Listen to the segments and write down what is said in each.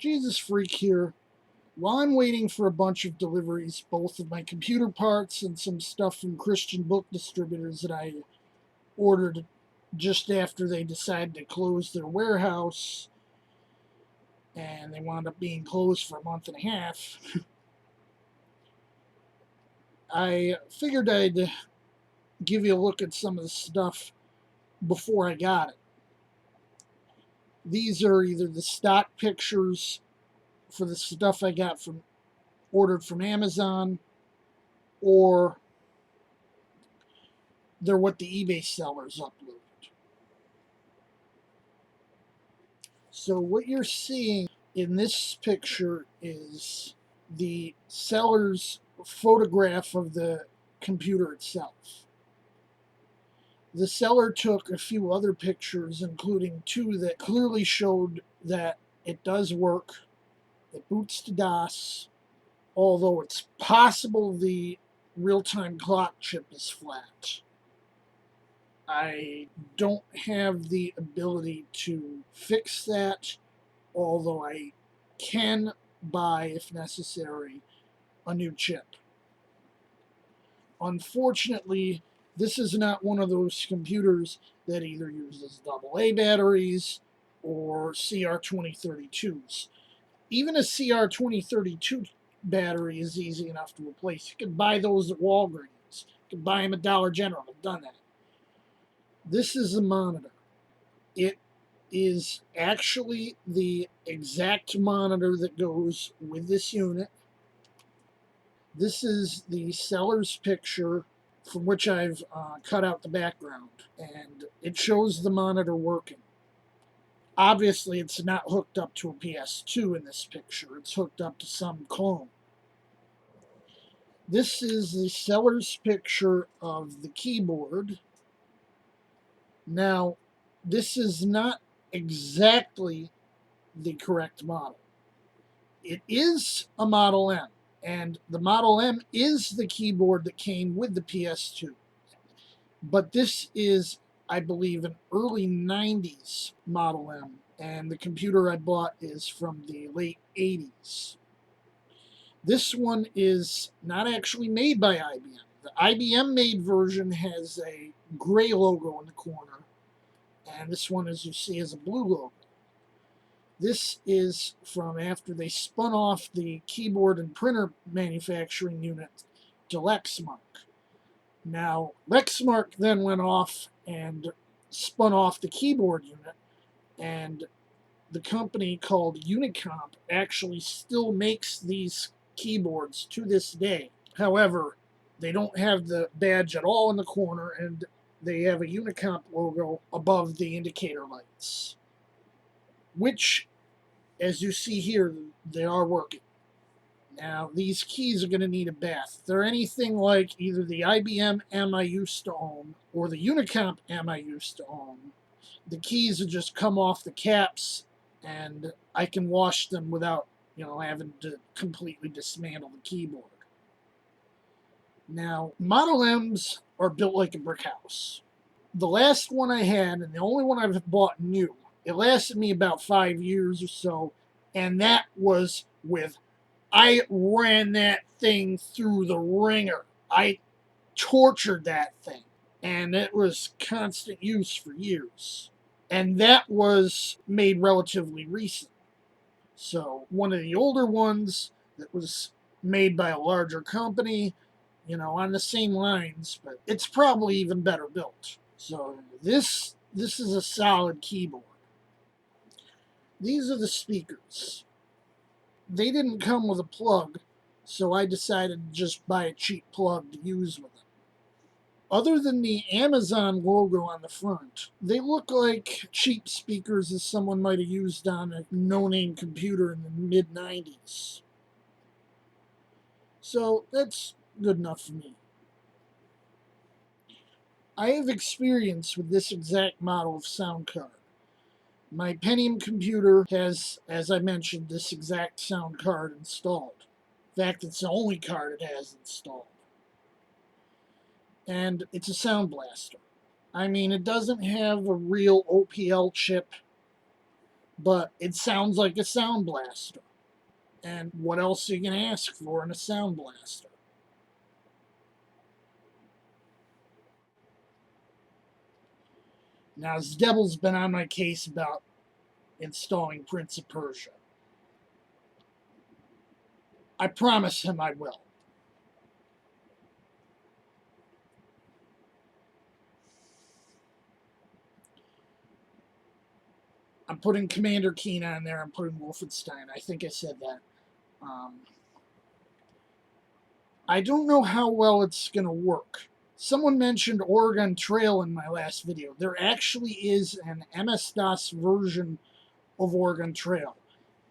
Jesus Freak here. While I'm waiting for a bunch of deliveries, both of my computer parts and some stuff from Christian book distributors that I ordered just after they decided to close their warehouse, and they wound up being closed for a month and a half, I figured I'd give you a look at some of the stuff before I got it. These are either the stock pictures for the stuff I got from ordered from Amazon, or they're what the eBay sellers uploaded. So what you're seeing in this picture is the seller's photograph of the computer itself. The seller took a few other pictures, including two that clearly showed that it does work. It boots to DOS, although it's possible the real-time clock chip is flat. I don't have the ability to fix that, although I can buy, if necessary, a new chip. Unfortunately, this is not one of those computers that either uses AA batteries or CR2032s. Even a CR2032 battery is easy enough to replace. You can buy those at Walgreens. You can buy them at Dollar General. I've done that. This is a monitor. It is actually the exact monitor that goes with this unit. This is the seller's picture from which I've cut out the background, and it shows the monitor working. Obviously, it's not hooked up to a PS2 in this picture. It's hooked up to some clone. This is the seller's picture of the keyboard. Now, this is not exactly the correct model. It is a Model M, and the Model M is the keyboard that came with the PS2. But this is, I believe, an early 90s Model M, and the computer I bought is from the late 80s. This one is not actually made by IBM. The IBM made version has a gray logo in the corner, and this one, as you see, is a blue logo. This is from after they spun off the keyboard and printer manufacturing unit to Lexmark. Now, Lexmark then went off and spun off the keyboard unit, and the company called Unicomp actually still makes these keyboards to this day. However, they don't have the badge at all in the corner, and they have a Unicomp logo above the indicator lights, which, as you see here, they are working. Now, these keys are going to need a bath. If they're anything like either the IBM M I used to own or the Unicomp M I used to own, the keys will just come off the caps, and I can wash them without, having to completely dismantle the keyboard. Now, Model M's are built like a brick house. The last one I had, and the only one I've bought new, it lasted me about 5 years or so, and that was with, I ran that thing through the ringer. I tortured that thing, and it was constant use for years. And that was made relatively recent. So one of the older ones that was made by a larger company, on the same lines, but it's probably even better built. So this is a solid keyboard. These are the speakers. They didn't come with a plug, so I decided to just buy a cheap plug to use with it. Other than the Amazon logo on the front, they look like cheap speakers that someone might have used on a no-name computer in the mid-90s. So that's good enough for me. I have experience with this exact model of sound card. My Pentium computer has, as I mentioned, this exact sound card installed. In fact, it's the only card it has installed. And it's a Sound Blaster. I mean, it doesn't have a real OPL chip, but it sounds like a Sound Blaster. And what else are you going to ask for in a Sound Blaster? Now, Zdebel's been on my case about installing Prince of Persia. I promise him I will. I'm putting Commander Keen on there. I'm putting Wolfenstein. I think I said that. I don't know how well it's going to work. Someone mentioned Oregon Trail in my last video. There actually is an MS-DOS version of Oregon Trail.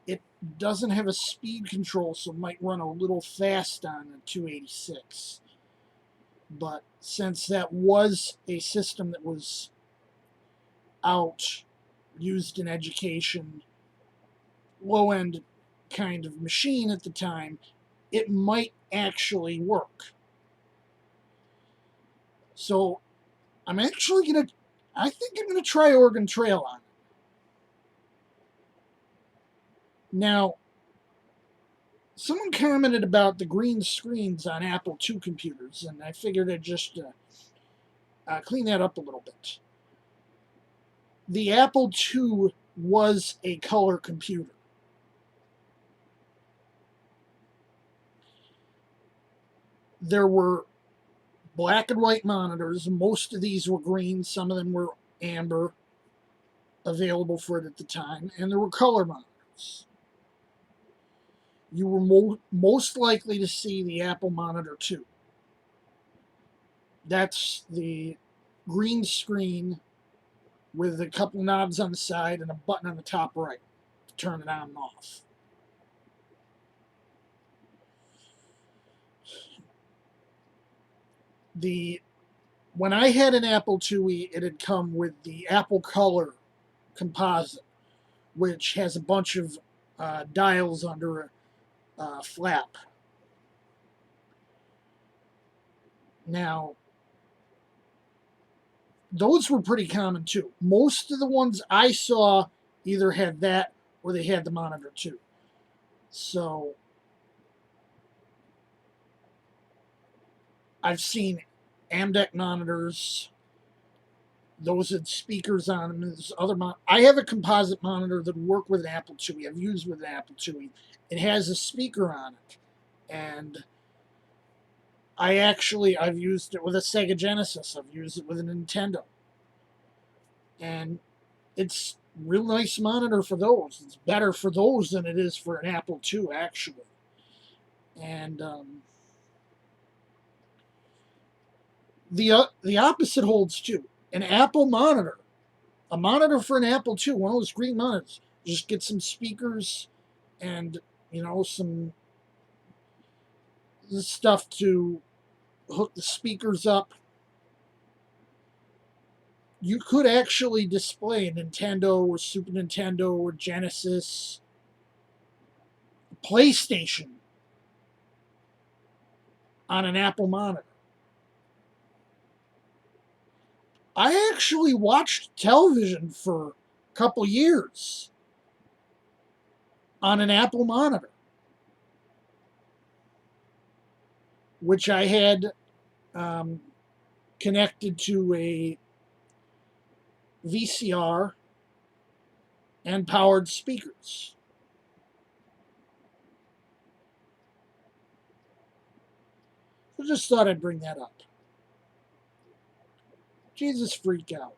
It doesn't have a speed control, so it might run a little fast on the 286. But since that was a system that was out, used in education, low-end kind of machine at the time, it might actually work. So I think I'm gonna try Oregon Trail on it. Now, someone commented about the green screens on Apple II computers, and I figured I'd just clean that up a little bit. The Apple II was a color computer. There were black and white monitors. Most of these were green. Some of them were amber, available for it at the time. And there were color monitors. You were most likely to see the Apple Monitor 2. That's the green screen with a couple knobs on the side and a button on the top right to turn it on and off. When I had an Apple IIe, it had come with the Apple Color Composite, which has a bunch of dials under a flap. Now, those were pretty common too. Most of the ones I saw either had that or they had the monitor too. So I've seen AMDEC monitors. Those had speakers on them. There's other I have a composite monitor that work with an Apple IIe. I've used with an Apple IIe. It has a speaker on it, and I've used it with a Sega Genesis. I've used it with a Nintendo, and it's a real nice monitor for those. It's better for those than it is for an Apple II, actually. And the opposite holds too. An Apple monitor, a monitor for an Apple II, one of those green monitors. Just get some speakers and some stuff to hook the speakers up. You could actually display a Nintendo or Super Nintendo or Genesis, PlayStation on an Apple monitor. I actually watched television for a couple years on an Apple monitor, which I had connected to a VCR and powered speakers. I just thought I'd bring that up. Jesus freak out.